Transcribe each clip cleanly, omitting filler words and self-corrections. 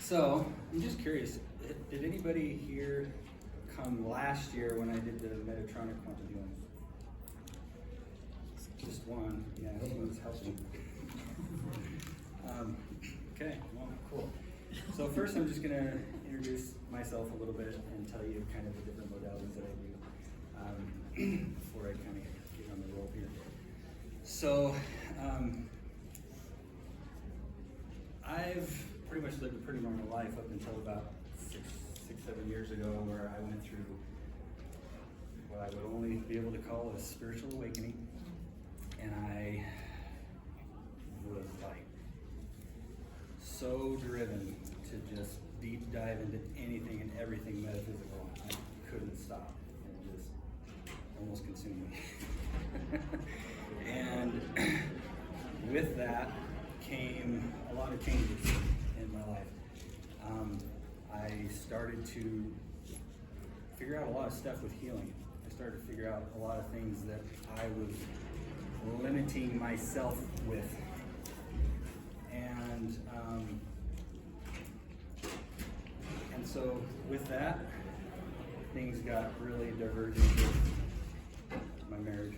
So, I'm just curious, did anybody here come last year when I did the Metatronic quantum healing? Just one, yeah, he was helping. Okay, well, cool. So first I'm just gonna introduce myself a little bit and tell you kind of the different modalities that I do before I kind of get on the roll here. So, I've pretty much lived a pretty normal life up until about six, 7 years ago, where I went through what I would only be able to call a spiritual awakening. And I was like so driven to just deep dive into anything and everything metaphysical. I couldn't stop. It just almost consumed me. And with that came a lot of changes in my life. I started to figure out a lot of stuff with healing. I started to figure out a lot of things that I was limiting myself with. And so with that, things got really divergent with my marriage.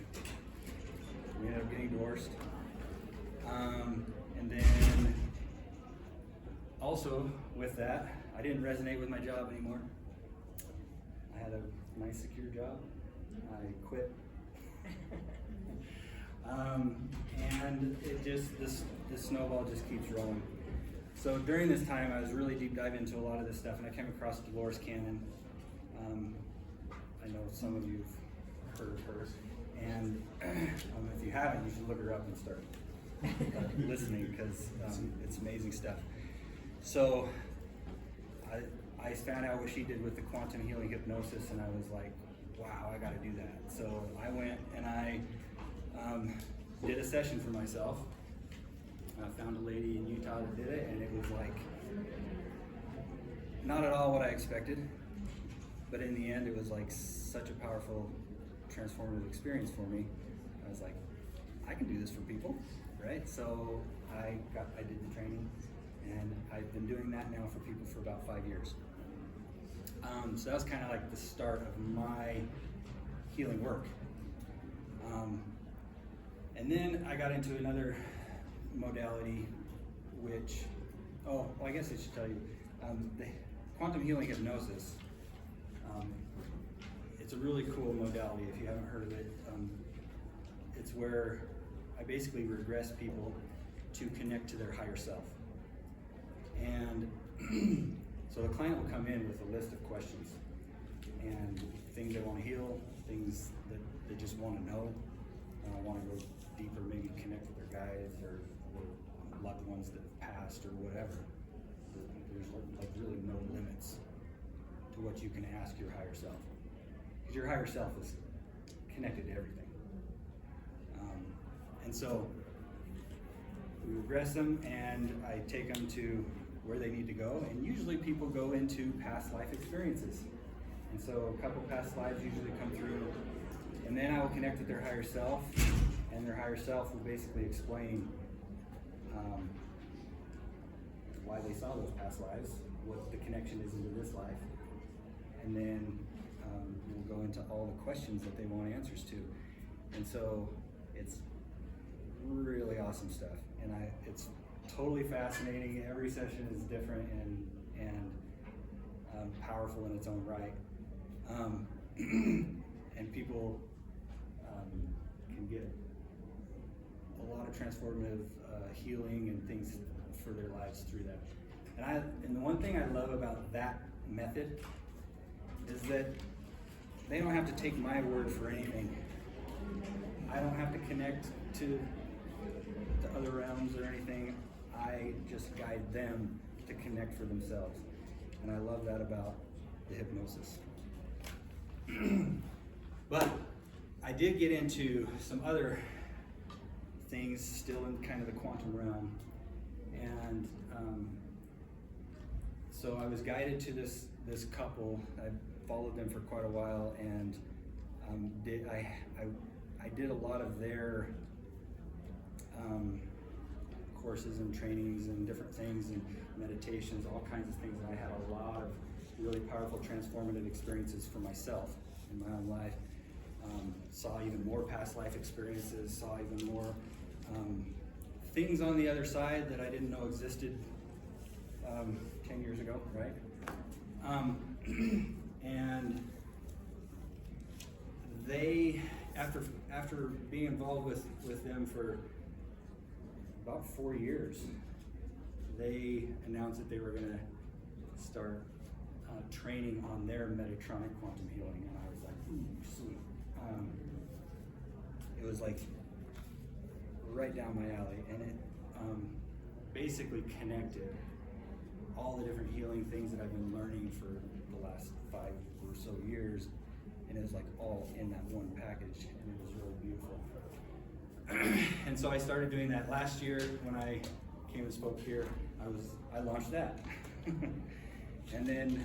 We ended up getting divorced. And then also with that, I didn't resonate with my job anymore. I had a nice secure job. I quit. And it just, this snowball just keeps rolling. So during this time, I was really deep diving into a lot of this stuff, and I came across Dolores Cannon. I know some of you have heard of her, and if you haven't, you should look her up and start listening, because it's amazing stuff. So I found out what she did with the quantum healing hypnosis, and I was like, wow, I got to do that. So I went and I did a session for myself. I found a lady in Utah that did it, and it was like not at all what I expected, but in the end it was like such a powerful transformative experience for me. I was like, I can do this for people, right? So I did the training, and I've been doing that now for people for about 5 years. So that was kind of like the start of my healing work. And then I got into another modality, which, I guess I should tell you, the quantum healing hypnosis. It's a really cool modality if you haven't heard of it. It's where I basically regress people to connect to their higher self. And so the client will come in with a list of questions and things they want to heal, things that they just want to know, want to go deeper, maybe connect with their guides or loved ones that have passed or whatever. There's like really no limits to what you can ask your higher self, because your higher self is connected to everything. And so we regress them, and I take them to where they need to go, and usually people go into past life experiences. And so a couple past lives usually come through, and then I will connect with their higher self, and their higher self will basically explain why they saw those past lives, what the connection is into this life, and then we'll go into all the questions that they want answers to. And so it's really awesome stuff, and it's totally fascinating. Every session is different and powerful in its own right. And people can get a lot of transformative healing and things for their lives through that. And the one thing I love about that method is that they don't have to take my word for anything. I don't have to connect to other realms or anything. I just guide them to connect for themselves. And I love that about the hypnosis. But I did get into some other things still in kind of the quantum realm. And so I was guided to this couple. I followed them for quite a while, and I did a lot of their courses and trainings and different things and meditations, all kinds of things. And I had a lot of really powerful transformative experiences for myself in my own life. Saw even more past life experiences, saw even more things on the other side that I didn't know existed 10 years ago, right? And they, after being involved with them for about 4 years, they announced that they were going to start training on their Metatronic quantum healing, and I was like, ooh, sweet. It was like right down my alley, and it basically connected all the different healing things that I've been learning for the last 5 or so years, and it was like all in that one package, and it was really beautiful. And so I started doing that last year when I came and spoke here. I launched that. And then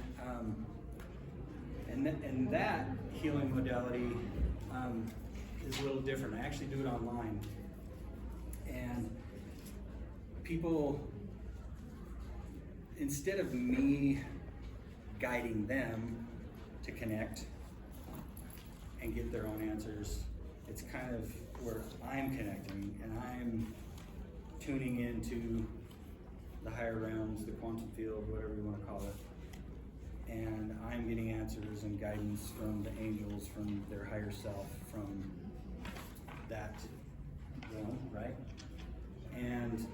and that healing modality is a little different. I actually do it online, and people, instead of me guiding them to connect and get their own answers, it's kind of where I'm connecting and I'm tuning into the higher realms, the quantum field, whatever you want to call it. And I'm getting answers and guidance from the angels, from their higher self, from that realm, right? And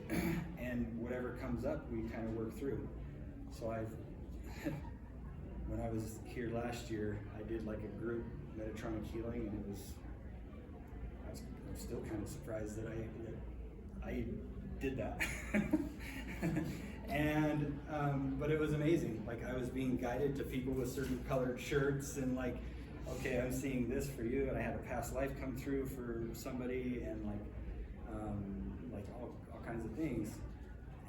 whatever comes up, we kind of work through. So when I was here last year, I did like a group Metatronic healing, and I'm still kind of surprised that I did that. And but it was amazing. Like, I was being guided to people with certain colored shirts, and like, okay, I'm seeing this for you, and I had a past life come through for somebody, and like all kinds of things,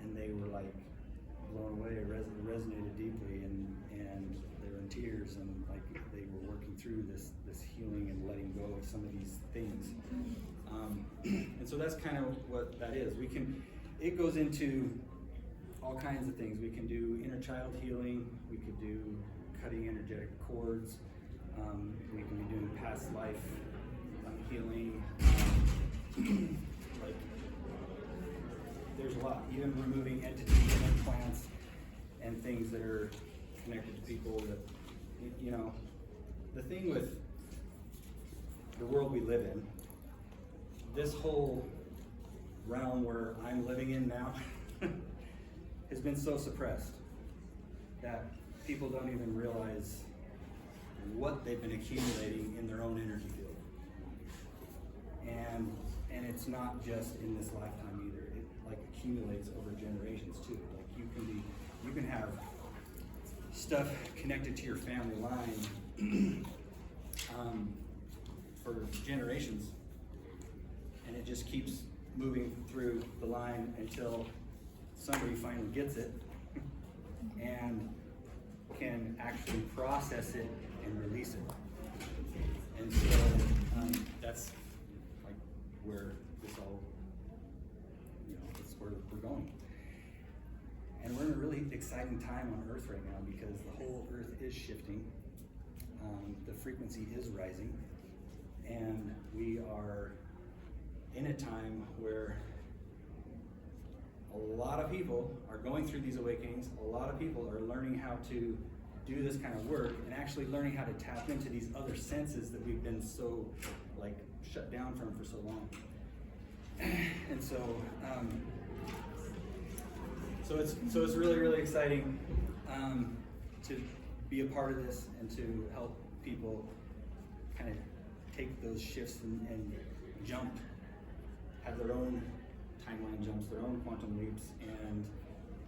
and they were like blown away. It resonated deeply, and they were in tears, and like they were working through this healing and letting go of some of these things. And so that's kind of what that is. It goes into all kinds of things. We can do inner child healing. We could do cutting energetic cords. We can be doing past life healing. Like, there's a lot. Even removing entities and implants and things that are connected to people that, you know, the thing with the world we live in, this whole realm where I'm living in now has been so suppressed that people don't even realize what they've been accumulating in their own energy field. And it's not just in this lifetime either. It like accumulates over generations too. Like, you can have stuff connected to your family line for generations, and it just keeps moving through the line until somebody finally gets it and can actually process it and release it. And so that's like where this all, that's where we're going. And we're in a really exciting time on Earth right now, because the whole Earth is shifting. The frequency is rising, and we are in a time where a lot of people are going through these awakenings. A lot of people are learning how to do this kind of work, and actually learning how to tap into these other senses that we've been so like shut down from for so long. And so it's really, really exciting to be a part of this and to help people kind of take those shifts and jump, have their own timeline jumps, their own quantum leaps,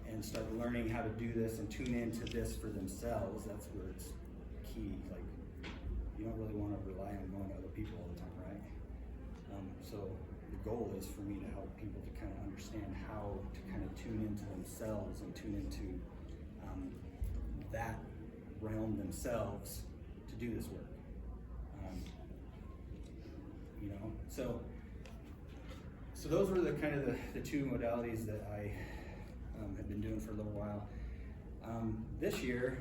and start learning how to do this and tune into this for themselves. That's where it's key. Like, you don't really want to rely on going to other people all the time, right? So the goal is for me to help people to kind of understand how to kind of tune into themselves and tune into that realm themselves to do this work. So those were the kind of the two modalities that I had been doing for a little while. This year,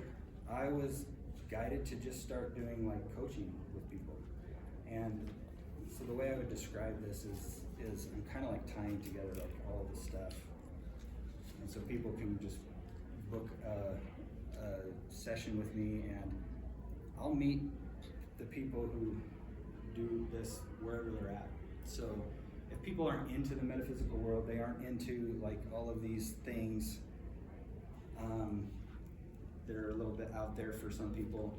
I was guided to just start doing like coaching with people. And so the way I would describe this is I'm kind of like tying together like all the stuff. And so people can just book a session with me, and I'll meet the people who do this wherever they're at. So if people aren't into the metaphysical world, they aren't into like all of these things that are a little bit out there for some people,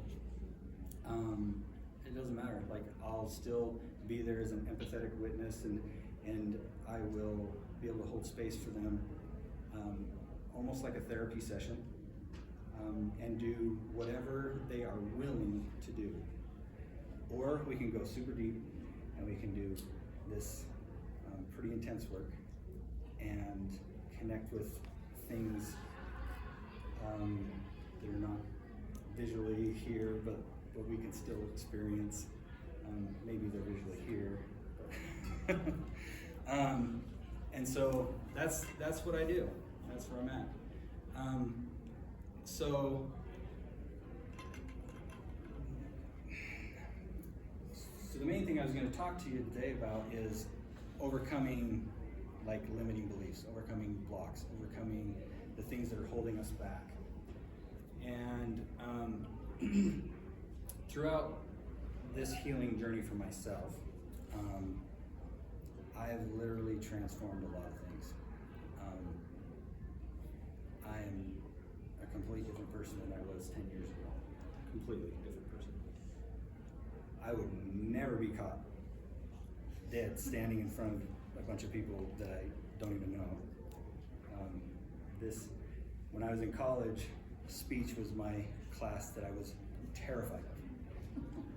it doesn't matter. Like, I'll still be there as an empathetic witness, and I will be able to hold space for them, almost like a therapy session, and do whatever they are willing to do. Or we can go super deep and we can do this pretty intense work and connect with things that are not visually here, but we can still experience. Maybe they're visually here. And so that's what I do. That's where I'm at. So the main thing I was going to talk to you today about is overcoming like limiting beliefs, overcoming blocks, overcoming the things that are holding us back. And throughout this healing journey for myself, I have literally transformed a lot of things. I am a completely different person than I was 10 years ago. Completely different person. I would never be caught dead standing in front of a bunch of people that I don't even know. When I was in college, speech was my class that I was terrified of,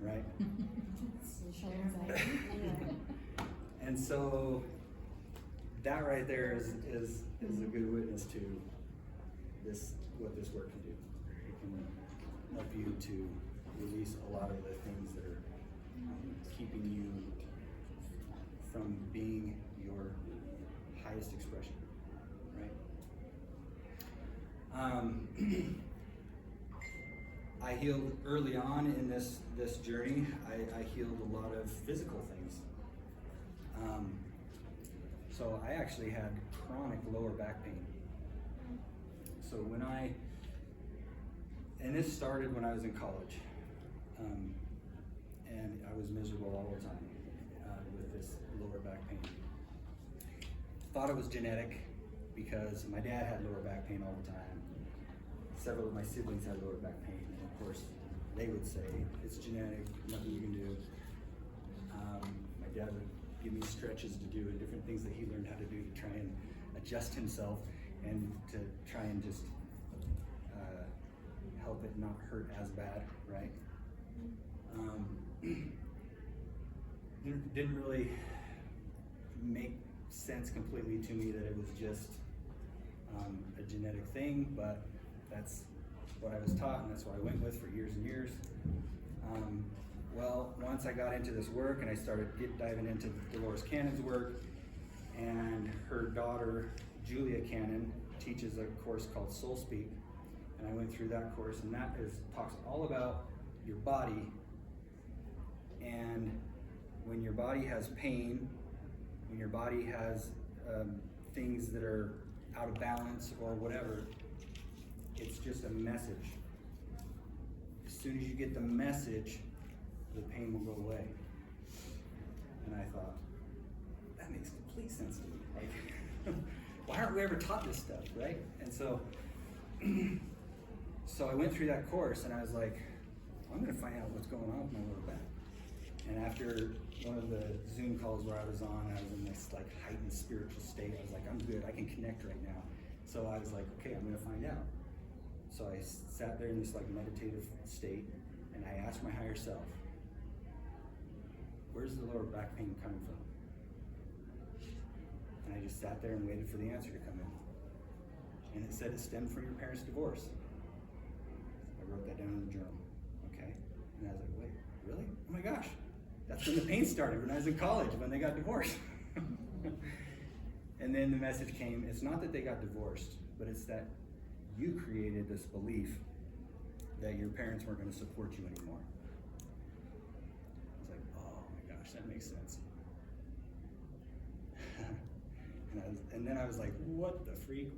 right? And so that right there is a good witness to what this work can do. It can help you to release a lot of the things that are keeping you from being your highest expression, right? I healed early on in this journey. I healed a lot of physical things. So I actually had chronic lower back pain. So and this started when I was in college, and I was miserable all the time with this lower back pain. Thought it was genetic because my dad had lower back pain all the time. Several of my siblings had lower back pain, and of course they would say it's genetic, nothing you can do. My dad would give me stretches to do and different things that he learned how to do to try and adjust himself and to try and just help it not hurt as bad, right? Didn't really make sense completely to me that it was just a genetic thing, but that's what I was taught, and that's what I went with for years and years. Well, once I got into this work and I started diving into Dolores Cannon's work, and her daughter, Julia Cannon, teaches a course called Soul Speak, and I went through that course, and that talks all about your body, and when your body has pain, when your body has things that are out of balance or whatever, it's just a message. As soon as you get the message, the pain will go away. And I thought, that makes complete sense to me. Like, why aren't we ever taught this stuff, right? And so I went through that course, and I was like, I'm gonna find out what's going on with my lower back. And after one of the Zoom calls where I was on, I was in this like heightened spiritual state. I was like, I'm good, I can connect right now. So I was like, okay, I'm gonna find out. So I sat there in this like meditative state, and I asked my higher self, where's the lower back pain coming from? And I just sat there and waited for the answer to come in. And it said it stemmed from your parents' divorce. I wrote that down in the journal, okay? And I was like, wait, really? Oh my gosh, that's when the pain started, when I was in college, when they got divorced. And then the message came, it's not that they got divorced, but it's that you created this belief that your parents weren't going to support you anymore. I was like, oh my gosh, that makes sense. and then I was like, what the freak?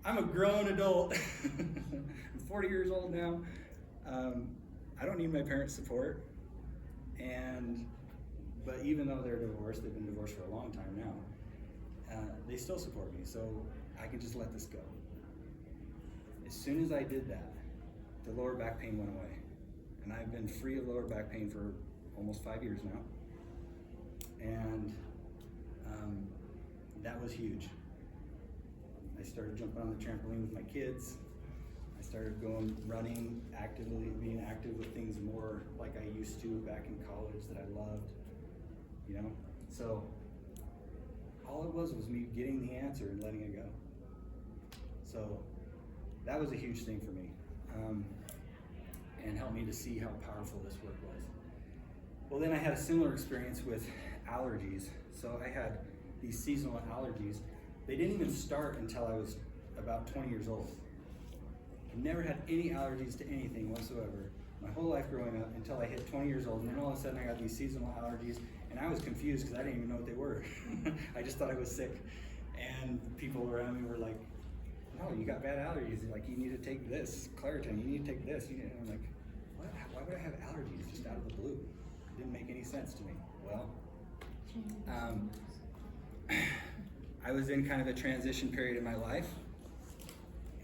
I'm a grown adult. I'm 40 years old now. I don't need my parents' support. But even though they're divorced, they've been divorced for a long time now, they still support me, so I can just let this go. As soon as I did that, the lower back pain went away. And I've been free of lower back pain for almost 5 years now. And that was huge. I started jumping on the trampoline with my kids. I started going running actively, being active with things more like I used to back in college that I loved, you know? So all it was me getting the answer and letting it go. So that was a huge thing for me, and helped me to see how powerful this work was. Well, then I had a similar experience with allergies. So I had these seasonal allergies. They didn't even start until I was about 20 years old. I never had any allergies to anything whatsoever my whole life growing up until I hit 20 years old, and then all of a sudden I got these seasonal allergies, and I was confused because I didn't even know what they were. I just thought I was sick, and people around me were like, no, you got bad allergies. Like, you need to take this, Claritin, you need to take this. And I'm like, what? Why would I have allergies just out of the blue? It didn't make any sense to me. Well, I was in kind of a transition period in my life,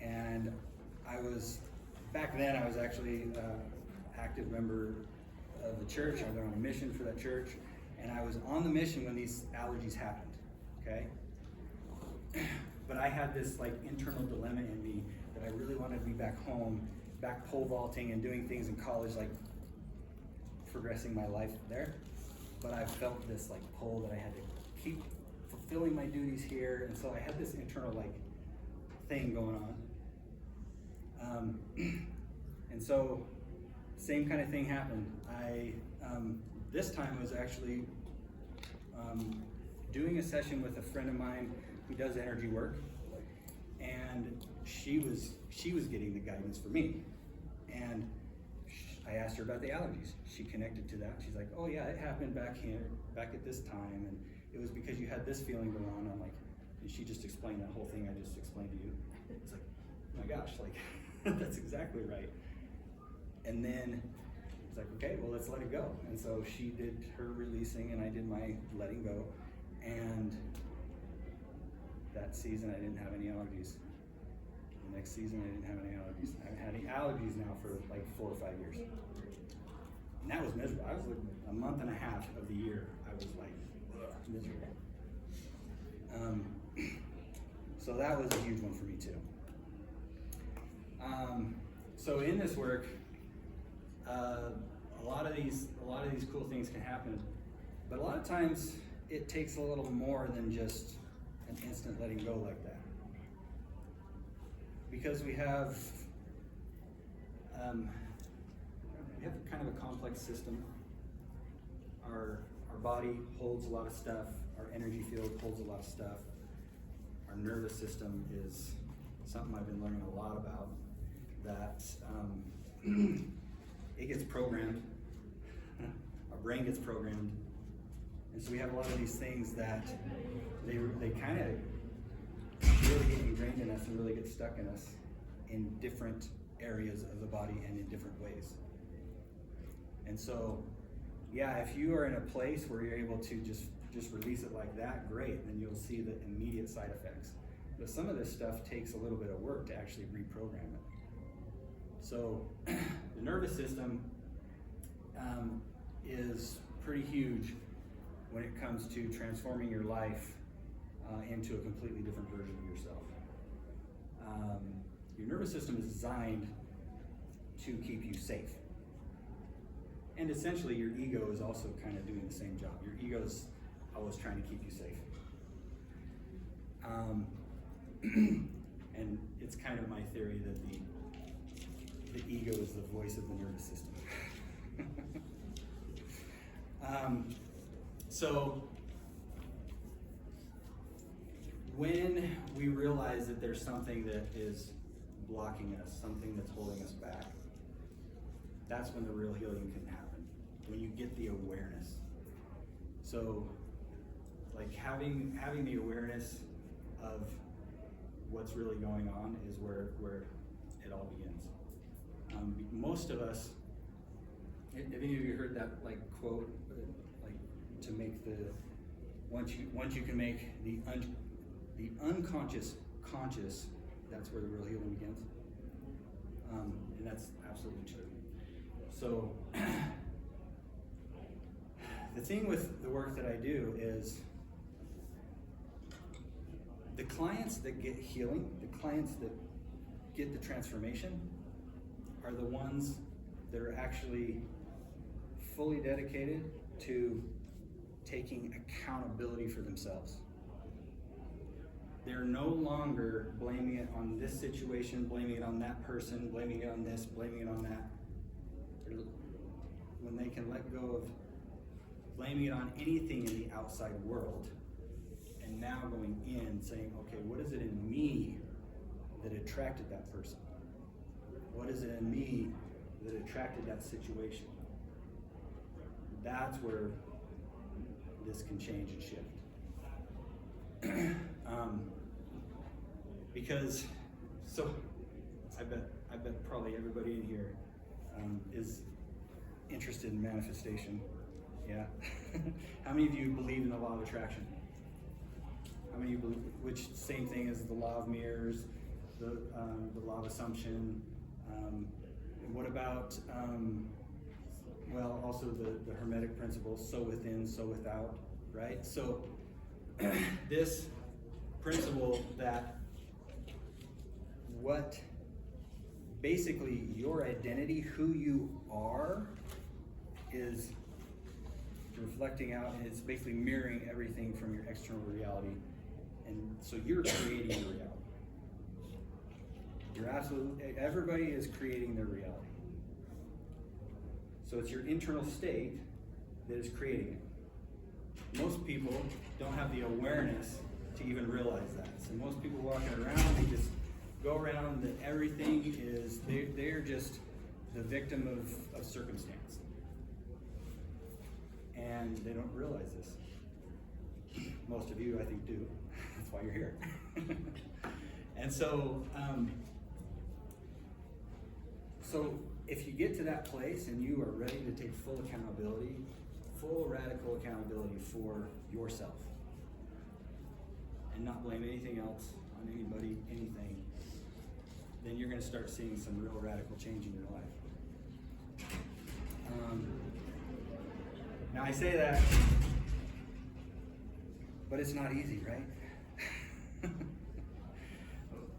and back then I was actually an active member of the church. I went on a mission for that church, and I was on the mission when these allergies happened, okay? But I had this like internal dilemma in me that I really wanted to be back home, back pole vaulting and doing things in college, like progressing my life there. But I felt this like pull that I had to keep fulfilling my duties here, and so I had this internal like thing going on. And so same kind of thing happened. This time was actually doing a session with a friend of mine who does energy work, and she was getting the guidance for me. And I asked her about the allergies. She connected to that. She's like, oh yeah, it happened back at this time, and it was because you had this feeling going on. I'm like, and she just explained that whole thing I just explained to you. It's like, oh my gosh, like that's exactly right. And then it's like, okay, well, let's let it go. And so she did her releasing, and I did my letting go. And that season, I didn't have any allergies. The next season, I didn't have any allergies. I haven't had any allergies now for like 4 or 5 years. And that was miserable. I was like a month and a half of the year, I was like, miserable. So that was a huge one for me too. So in this work, a lot of these cool things can happen, but a lot of times it takes a little more than just an instant letting go like that. Because we have kind of a complex system. Our body holds a lot of stuff. Our energy field holds a lot of stuff. Our nervous system is something I've been learning a lot about. That it gets programmed. Our brain gets programmed, and so we have a lot of these things that they kind of really get ingrained in us and really get stuck in us in different areas of the body and in different ways. And so, yeah, if you are in a place where you're able to just release it like that, great, then you'll see the immediate side effects. But some of this stuff takes a little bit of work to actually reprogram it. So the nervous system is pretty huge when it comes to transforming your life into a completely different version of yourself. Your nervous system is designed to keep you safe. And essentially your ego is also kind of doing the same job. Your ego is always trying to keep you safe. And it's kind of my theory that the ego is the voice of the nervous system. So when we realize that there's something that is blocking us, something that's holding us back, that's when the real healing can happen, when you get the awareness. So, like having the awareness of what's really going on is where it all begins. Most of us, have any of you heard that like quote, like to make the once you can make the unconscious conscious, that's where the real healing begins. And that's absolutely true. So the thing with the work that I do is the clients that get healing, the clients that get the transformation are the ones that are actually fully dedicated to taking accountability for themselves. They're no longer blaming it on this situation, blaming it on that person, blaming it on this, blaming it on that. When they can let go of blaming it on anything in the outside world, and now going in saying, okay, what is it in me that attracted that person? What is it in me that attracted that situation? That's where this can change and shift. Because, so I bet probably everybody in here is interested in manifestation. Yeah. How many of you believe in the law of attraction? How many of you believe, which same thing as the law of mirrors, the law of assumption? And what about, well, also the Hermetic principle, so within, so without, right? So this principle that what basically your identity, who you are, is reflecting out, and it's basically mirroring everything from your external reality. And so you're creating your reality. Everybody is creating their reality. So it's your internal state that is creating it. Most people don't have the awareness to even realize that. So most people walking around, they just go around that everything is, they're just the victim of circumstance. And they don't realize this. Most of you, I think, do. That's why you're here. And so, so if you get to that place and you are ready to take full accountability, full radical accountability for yourself, and not blame anything else on anybody, anything, then you're going to start seeing some real radical change in your life. Now I say that, but it's not easy, right?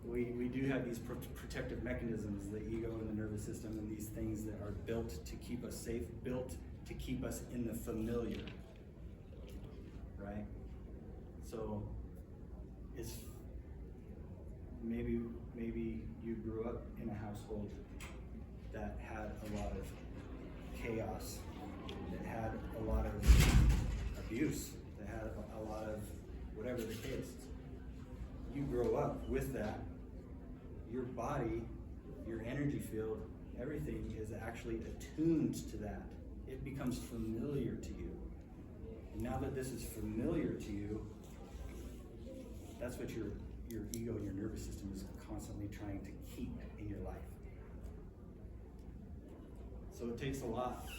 We do have these protective mechanisms, the ego and the nervous system, and these things that are built to keep us safe, built to keep us in the familiar, right? So it's maybe you grew up in a household that had a lot of chaos, that had a lot of abuse, that had a lot of whatever the case. You grow up with that. Your body, your energy field, everything is actually attuned to that. It becomes familiar to you. And now that this is familiar to you, that's what your ego and your nervous system is constantly trying to keep in your life. So it takes a lot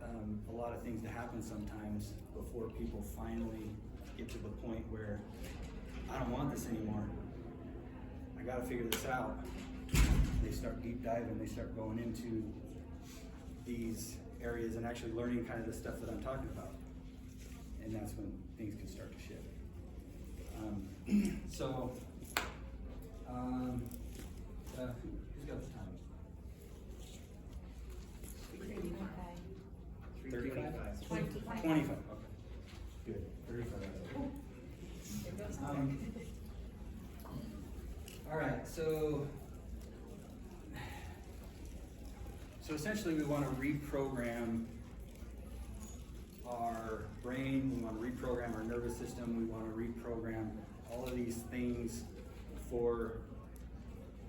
of things to happen sometimes before people finally get to the point where I don't want this anymore. I got to figure this out. They start deep diving. They start going into these areas and actually learning kind of the stuff that I'm talking about. And that's when things can start to shift. Who's got the time? 35? 25, okay. Good, 35. All right, so essentially we want to reprogram our brain, we want to reprogram our nervous system, we want to reprogram all of these things for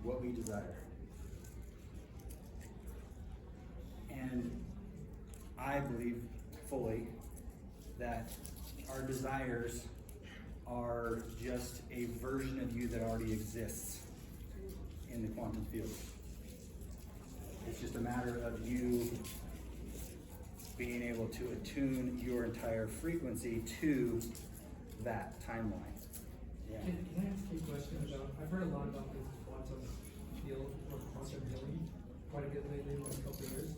what we desire. And I believe fully that our desires are just a version of you that already exists in the quantum field. It's just a matter of you being able to attune your entire frequency to that timeline. Yeah. Can I ask you a question about, I've heard a lot about this quantum field or quantum healing quite a bit lately, in the last couple of years.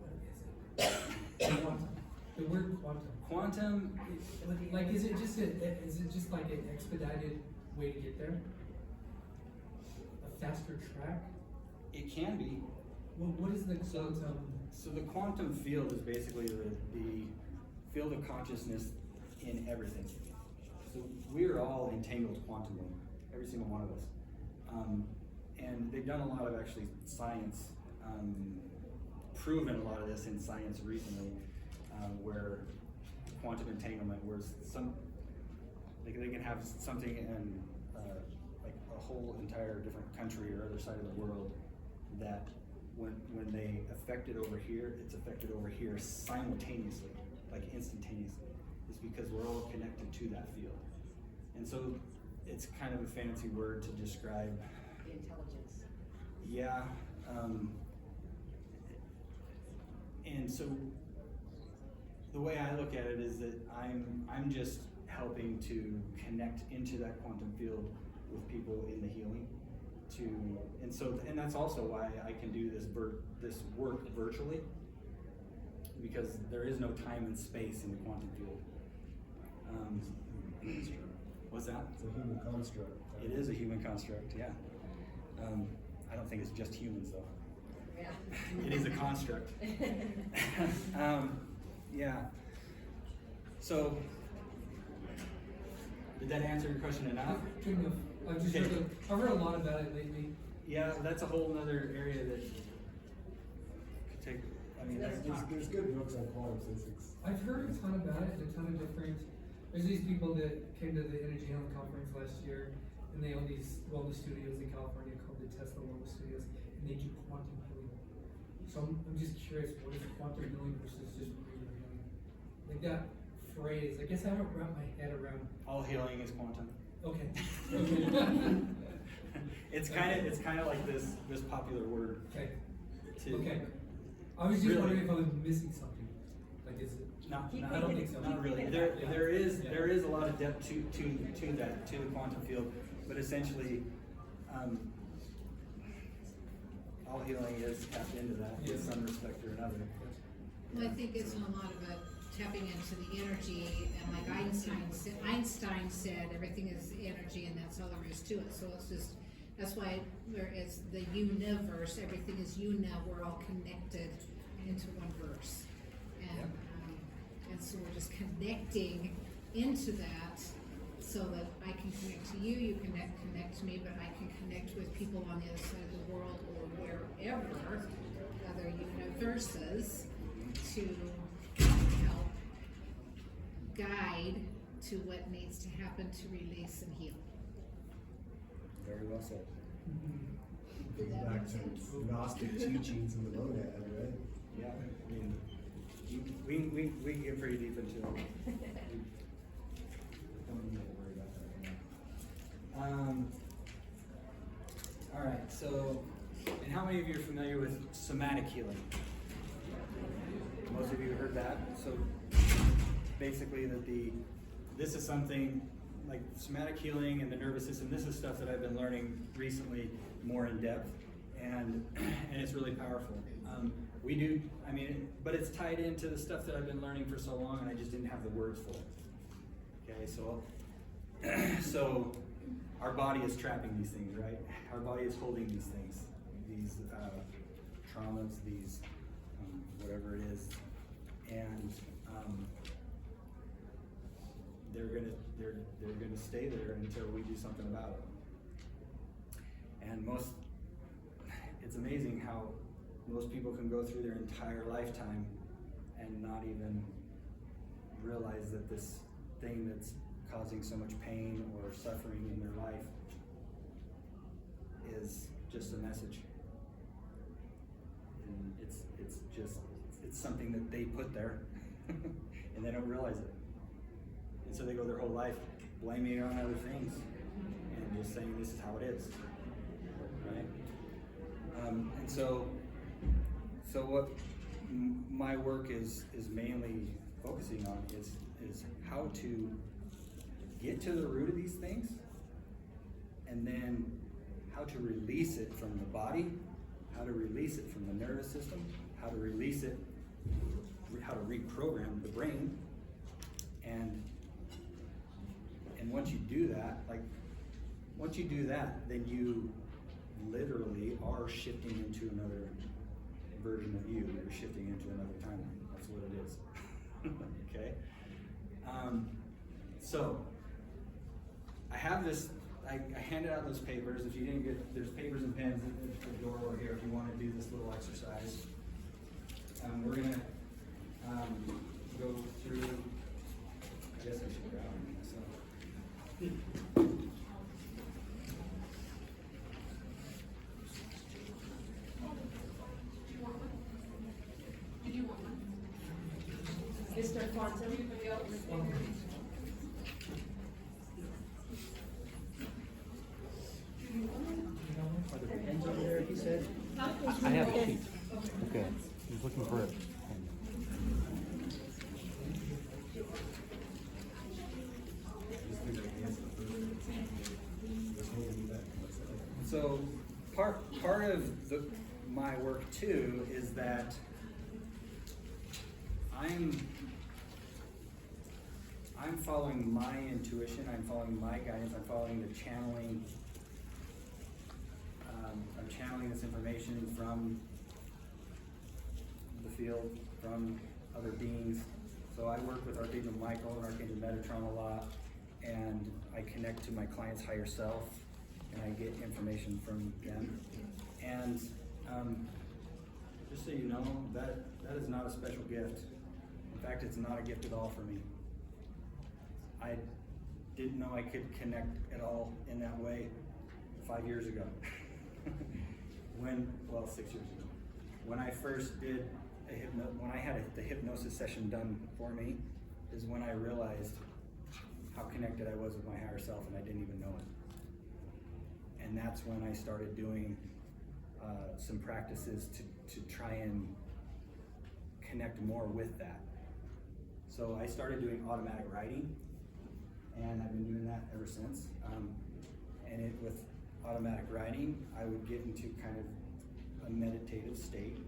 What is it? Quantum. The word quantum. Quantum, Like, is it just like an expedited way to get there? A faster track? it can be. Well, what is the quantum? So the quantum field is basically the field of consciousness in everything. So we're all entangled quantumly, every single one of us. And they've done a lot of actually science, proven a lot of this in science recently, where quantum entanglement, where they can have something in like a whole entire different country or other side of the world that when they affect it over here, it's affected over here simultaneously, like instantaneously. It's because we're all connected to that field. And so it's kind of a fancy word to describe The intelligence. yeah. And so the way I look at it is that I'm just helping to connect into that quantum field with people in the healing and that's also why I can do this work virtually, because there is no time and space in the quantum field. What's that? It's a human construct. It is a human construct, yeah. I don't think it's just humans though. Yeah. It is a construct. Yeah. So, did that answer your question enough? Good enough. I've heard a lot about it lately. Yeah, that's a whole other area that could take. I mean, There's good books on quantum physics. I've heard a ton about it, and a ton of different. There's these people that came to the Energy Healing Conference last year, and they own these wellness studios in California called the Tesla Wellness Studios, and they do quantum healing. So I'm just curious, what is quantum healing versus just regular healing? Like that phrase, I guess I haven't wrapped my head around. all healing is quantum. Okay. It's kind of like this popular word. Okay. To, Okay. I was just Really? wondering if I was missing something. Like, is it? Not I don't think so. Not really. There is a lot of depth to that, to the quantum field, but essentially, all healing is tapped into that in some respect or another. Well, I think it's a lot about tapping into the energy, and like Einstein said, everything is energy, and that's all there is to it. So that's why it's the universe. Everything is we're all connected into one verse, and so we're just connecting into that, so that I can connect to you, you connect to me, but I can connect with people on the other side of the world or wherever, other universes, to help guide to what needs to happen to release and heal. Very well said. Goes back to Gnostic teachings in the monad, right? Yeah, I mean, we can get pretty deep into it. Don't need to worry about that right now. All right, so, and how many of you are familiar with somatic healing? Most of you heard that. So basically this is something like somatic healing and the nervous system. This is stuff that I've been learning recently more in depth, and it's really powerful. But it's tied into the stuff that I've been learning for so long, and I just didn't have the words for it. Okay, so our body is trapping these things, right? Our body is holding these things, these traumas, these whatever it is, and they're gonna stay there until we do something about it. And it's amazing how most people can go through their entire lifetime and not even realize that this thing that's causing so much pain or suffering in their life is just a message. And it's something that they put there and they don't realize it. And so they go their whole life blaming it on other things and just saying this is how it is, right? And so what my work is mainly focusing on is how to get to the root of these things, and then how to release it from the body, how to release it from the nervous system, how to release it, how to reprogram the brain, and once you do that, then you literally are shifting into another version of you. You're shifting into another timeline. That's what it is. Okay. So I have this. I handed out those papers. If you didn't get, there's papers and pens at the door over here if you want to do this little exercise. We're gonna go through. I guess I should grab them myself. Mr. Quantum, anybody else? Are there pens over there? He said. I have a sheet. Okay. He's looking for it. So part of my work too is that I'm following my intuition, I'm following my guidance, I'm following the channeling. I'm channeling this information from the field, from other beings. So I work with Archangel Michael and Archangel Metatron a lot, and I connect to my client's higher self, and I get information from them. And just so you know, that is not a special gift. In fact, it's not a gift at all for me. I didn't know I could connect at all in that way 5 years ago. 6 years ago. When I first did when I had the hypnosis session done for me, is when I realized how connected I was with my higher self, and I didn't even know it. And that's when I started doing some practices to try and connect more with that. So I started doing automatic writing, and I've been doing that ever since. With automatic writing, I would get into kind of a meditative state.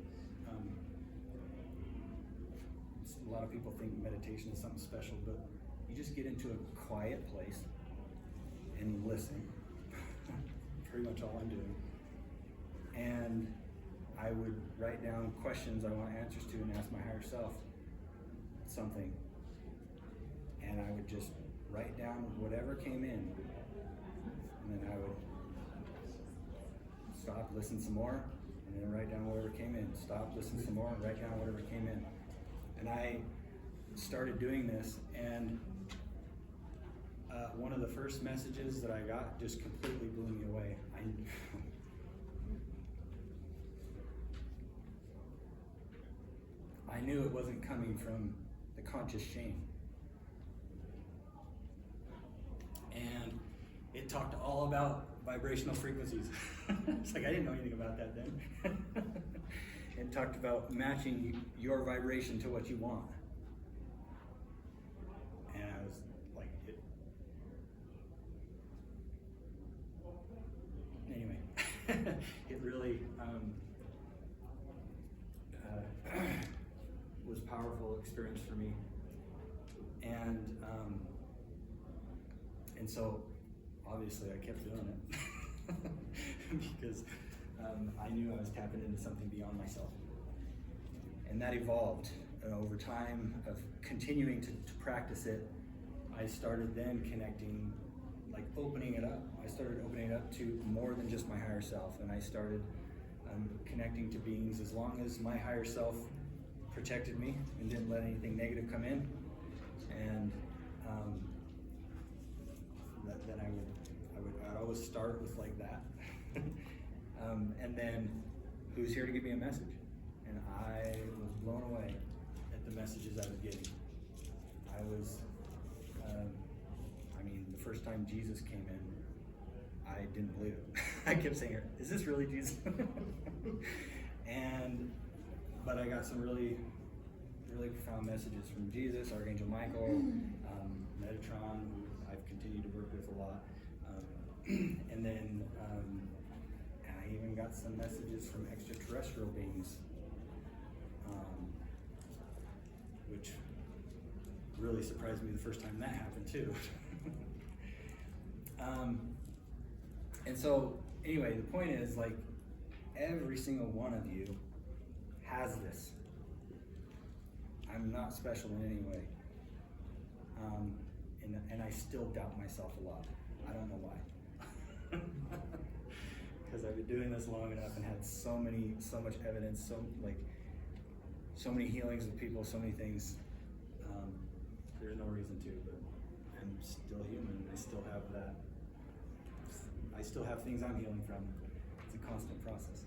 A lot of people think meditation is something special, but you just get into a quiet place and listen. Pretty much all I'm doing. And I would write down questions I want answers to and ask my higher self something. And I would just write down whatever came in. And then I would stop, listen some more, and then write down whatever came in. Stop, listen some more, and write down whatever came in. And I started doing this, and one of the first messages that I got just completely blew me away. I knew it wasn't coming from the conscious shame. And it talked all about vibrational frequencies. It's like I didn't know anything about that then. It talked about matching your vibration to what you want. And I was like, anyway, it really was a powerful experience for me. And so obviously I kept doing it because I knew I was tapping into something beyond myself. And that evolved over time of continuing to practice it. I started then connecting, like opening it up. I started opening it up to more than just my higher self. And I started connecting to beings as long as my higher self protected me and didn't let anything negative come in. And then I'd always start with like that. And then who's here to give me a message? And I was blown away at the messages I was getting. I was, the first time Jesus came in, I didn't believe it. I kept saying, is this really Jesus? But I got some really, really profound messages from Jesus, Archangel Michael, Metatron, who I've continued to work with a lot. And then I even got some messages from extraterrestrial beings, which really surprised me the first time that happened too. And so anyway, the point is, like, every single one of you has this. I'm not special in any way. And I still doubt myself a lot. I don't know why. Because I've been doing this long enough and had so much evidence, so many healings with people, so many things. There's no reason to, but I'm still human. I still have that. I still have things I'm healing from. It's a constant process.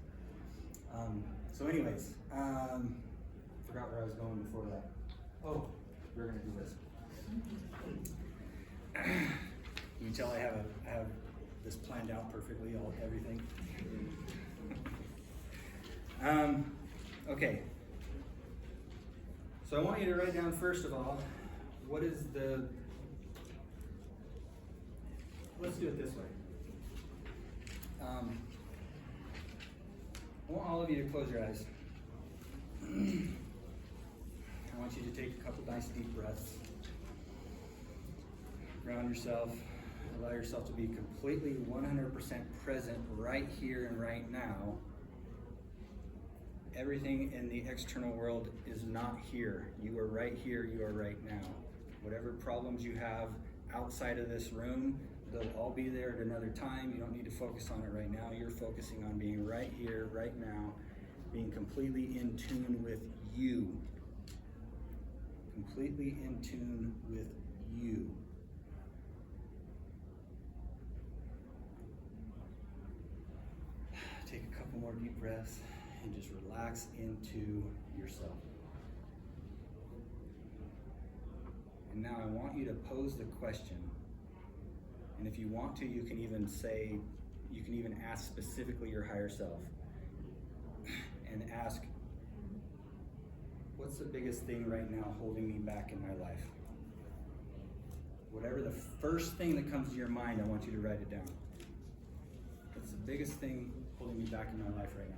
So anyways, forgot where I was going before that. Oh, we're gonna do this. You can tell I have this planned out perfectly, everything. Okay. So I want you to write down, first of all, let's do it this way. I want all of you to close your eyes. I want you to take a couple nice deep breaths. Ground yourself. Allow yourself to be completely 100% present right here and right now. Everything in the external world is not here. You are right here, you are right now. Whatever problems you have outside of this room, they'll all be there at another time. You don't need to focus on it right now. You're focusing on being right here, right now, being completely in tune with you. Completely in tune with you. Take a couple more deep breaths and just relax into yourself. And now I want you to pose the question. And if you want to, you can even ask specifically your higher self. And ask, what's the biggest thing right now holding me back in my life? Whatever the first thing that comes to your mind, I want you to write it down. What's the biggest thing holding me back in my life right now?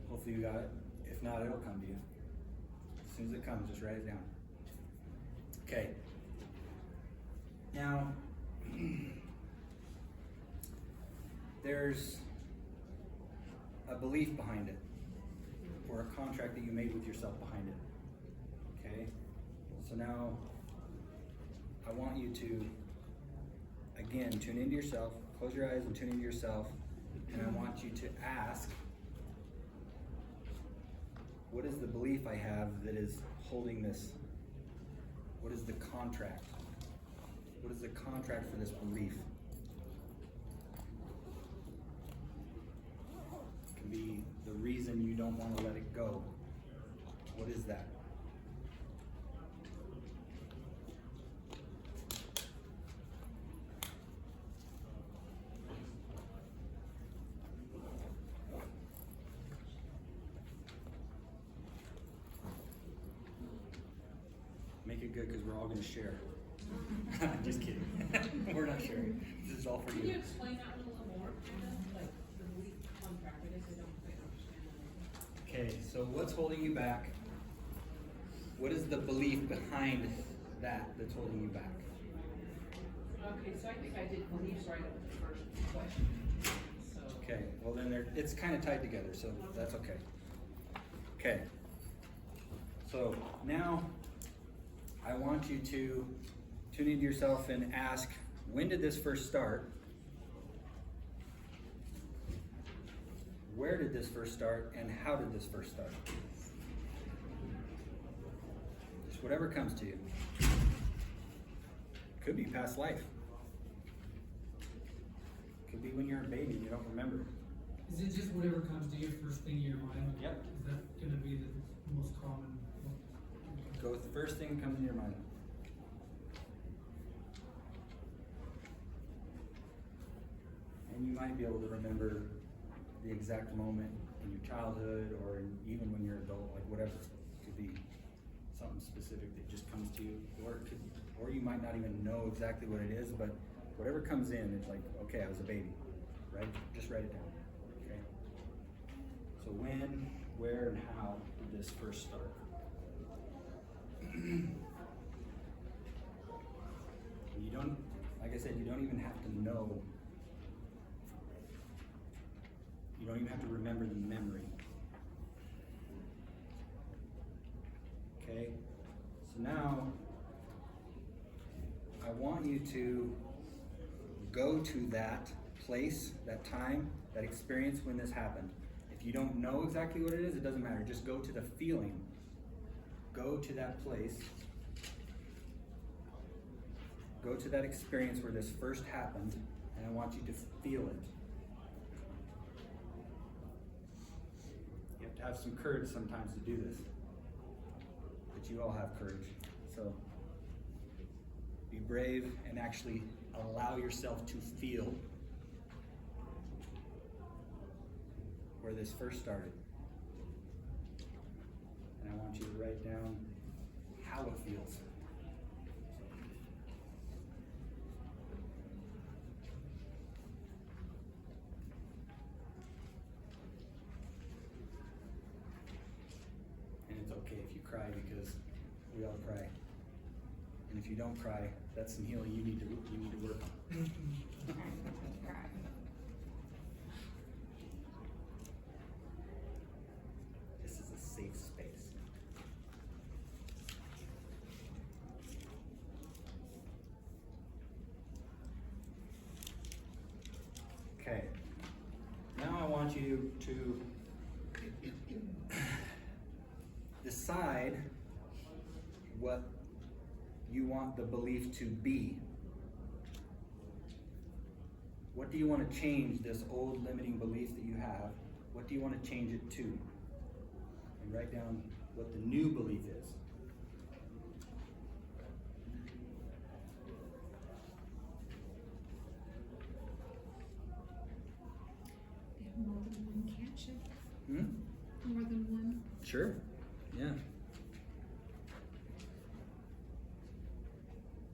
Hopefully you got it. If not, it'll come to you. As soon as it comes, just write it down. Okay. Now, there's a belief behind it, or a contract that you made with yourself behind it. Okay? So now, I want you to, again, tune into yourself, close your eyes and tune into yourself, and I want you to ask, what is the belief I have that is holding this? What is the contract? What is the contract for this belief? It can be the reason you don't want to let it go. What is that? Make it good, because we're all going to share. Just kidding. We're not sharing. This is all for Can you. you explain that a little more? Like the belief contract, what is it? Okay, so what's holding you back? What is the belief behind that's holding you back? Okay, so I think I did beliefs right up at the first question. So. Okay, well then it's kind of tied together, so that's okay. Okay, so now I want you to tune into yourself and ask, when did this first start? Where did this first start, and how did this first start? Just whatever comes to you. Could be past life. Could be when you're a baby and you don't remember. Is it just whatever comes to you first thing in your mind? Yep. Is that gonna be the most common one? Go with the first thing that comes in your mind. And you might be able to remember the exact moment in your childhood or even when you're an adult, like whatever. It could be something specific that just comes to you, or you might not even know exactly what it is, but whatever comes in, it's like, okay, I was a baby, right? Just write it down, okay? So when, where, and how did this first start? You don't, like I said, you don't even have to know. You don't even have to remember the memory. Okay? So now, I want you to go to that place, that time, that experience when this happened. If you don't know exactly what it is, it doesn't matter. Just go to the feeling. Go to that place. Go to that experience where this first happened, and I want you to feel it. You have to have some courage sometimes to do this. But you all have courage. So be brave and actually allow yourself to feel where this first started. And I want you to write down how it feels. And it's okay if you cry, because we all cry. And if you don't cry, that's some healing you need to work on. This is a safe space. Okay. Now I want you to decide what you want the belief to be. What do you want to change this old limiting belief that you have? What do you want to change it to? And write down what the new belief is. More than one, can't you? Hmm? More than one. Sure. Yeah.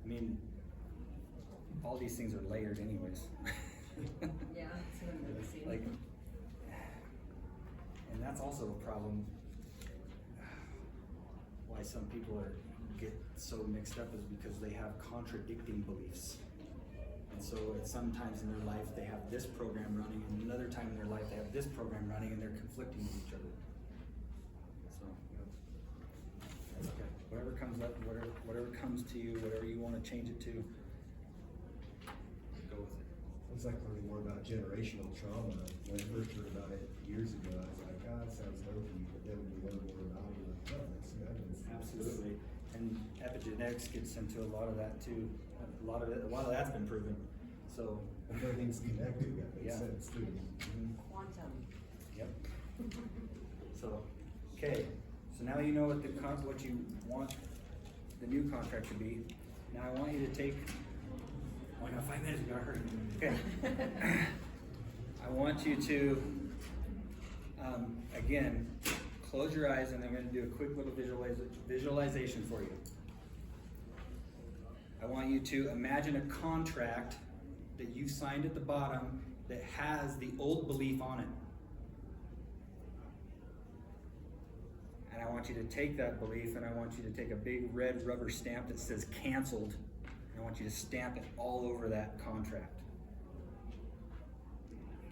I mean, all these things are layered anyways. Yeah, that's what I'm noticing. Like, and that's also a problem. Why some people get so mixed up is because they have contradicting beliefs. And so at sometimes in their life they have this program running, and another time in their life they have this program running, and they're conflicting with each other. So that's okay. Whatever comes up, whatever comes to you, whatever you want to change it to, go with it. It's like learning more about generational trauma. When I first heard about it years ago, I was like, oh, it sounds hokey. But then when you learn more about it, you're like, oh, that's evidence. Absolutely. And epigenetics gets into a lot of that too. A lot of that's been proven. So Everything's connected. That makes Yeah. sense too. Quantum. Yep. So, okay. So now you know what you want the new contract to be. Now I want you to take. Oh, I got 5 minutes. We gotta hurry. Okay. I want you to, again, close your eyes, and I'm going to do a quick little visualization for you. I want you to imagine a contract that you signed at the bottom that has the old belief on it. And I want you to take that belief and I want you to take a big red rubber stamp that says canceled. And I want you to stamp it all over that contract.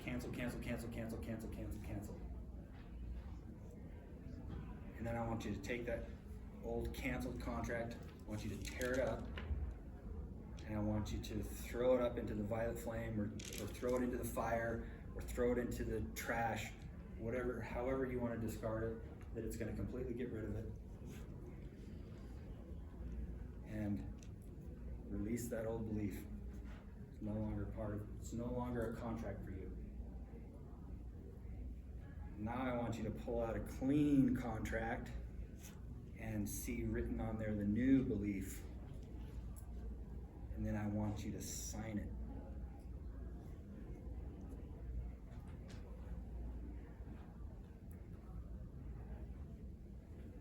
Cancel, cancel, cancel, cancel, cancel, cancel, cancel. And then I want you to take that old canceled contract, I want you to tear it up, and I want you to throw it up into the violet flame or throw it into the fire or throw it into the trash, whatever, however you want to discard it, that it's going to completely get rid of it. And release that old belief. It's no longer it's no longer a contract for you. Now I want you to pull out a clean contract and see written on there the new belief. And then I want you to sign it.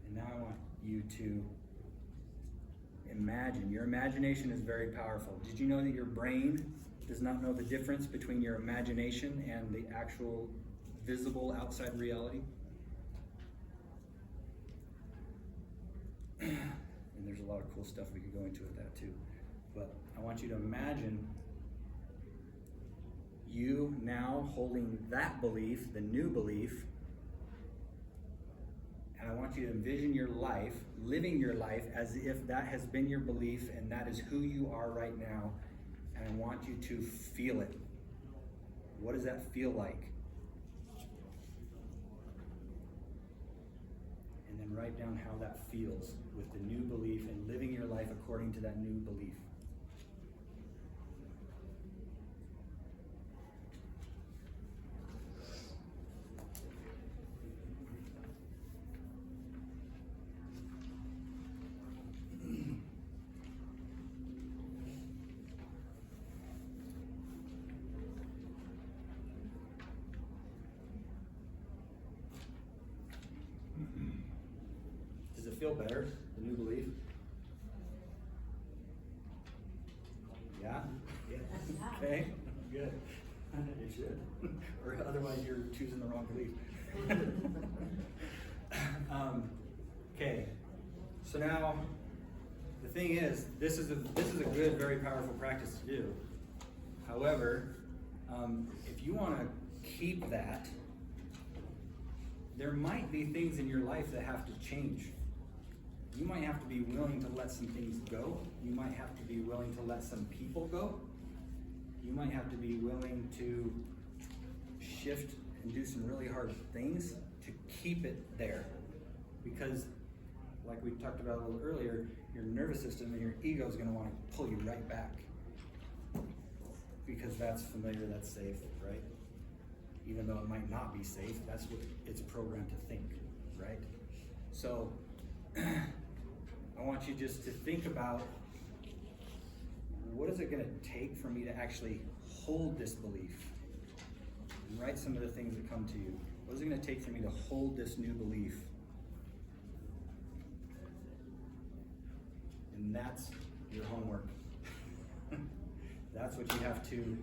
And now I want you to imagine. Your imagination is very powerful. Did you know that your brain does not know the difference between your imagination and the actual visible outside reality? And there's a lot of cool stuff we could go into with that too. But I want you to imagine you now holding that belief, the new belief, and I want you to envision your life, living your life as if that has been your belief and that is who you are right now. And I want you to feel it. What does that feel like? And then write down how that feels with the new belief and living your life according to that new belief. Does it feel better, the new belief? Yeah? Okay, good. It should. Or otherwise you're choosing the wrong belief. Okay, so now the thing is, this is a good, very powerful practice to do. However, if you want to keep that, there might be things in your life that have to change. You might have to be willing to let some things go. You might have to be willing to let some people go. You might have to be willing to shift and do some really hard things to keep it there. Because, like we talked about a little earlier, your nervous system and your ego is going to want to pull you right back. Because that's familiar, that's safe, right? Even though it might not be safe, that's what it's programmed to think, right? So, I want you just to think about, what is it gonna take for me to actually hold this belief? And write some of the things that come to you. What is it gonna take for me to hold this new belief? And that's your homework. That's what you have to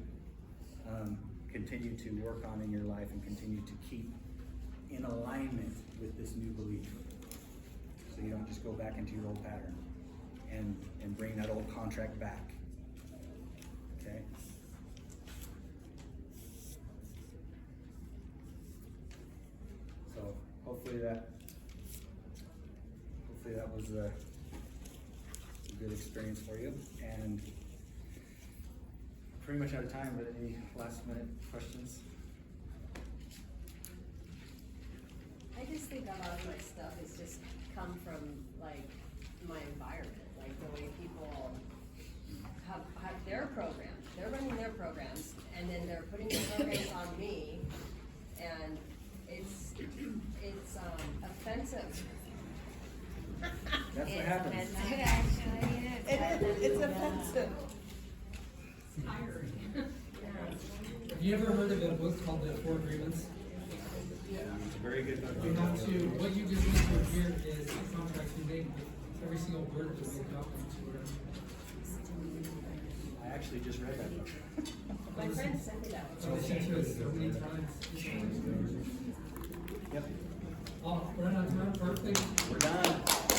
continue to work on in your life and continue to keep in alignment with this new belief. So you don't just go back into your old pattern and bring that old contract back. Okay? So hopefully that was a good experience for you. And pretty much out of time, but any last minute questions? I just think a lot of my stuff has just come from like my environment, like the way people have their programs. They're running their programs, and then they're putting the programs on me, and it's offensive. That's what happens. It's offensive. Have you ever heard of a book called The Four Agreements? It's a very good book. What you just need to hear is the contracts you make with every single word that we got into it. I actually just read that book. My friend sent me that one. I've listened to it so many times. Yep. Oh, we're not on time, perfect. We're done.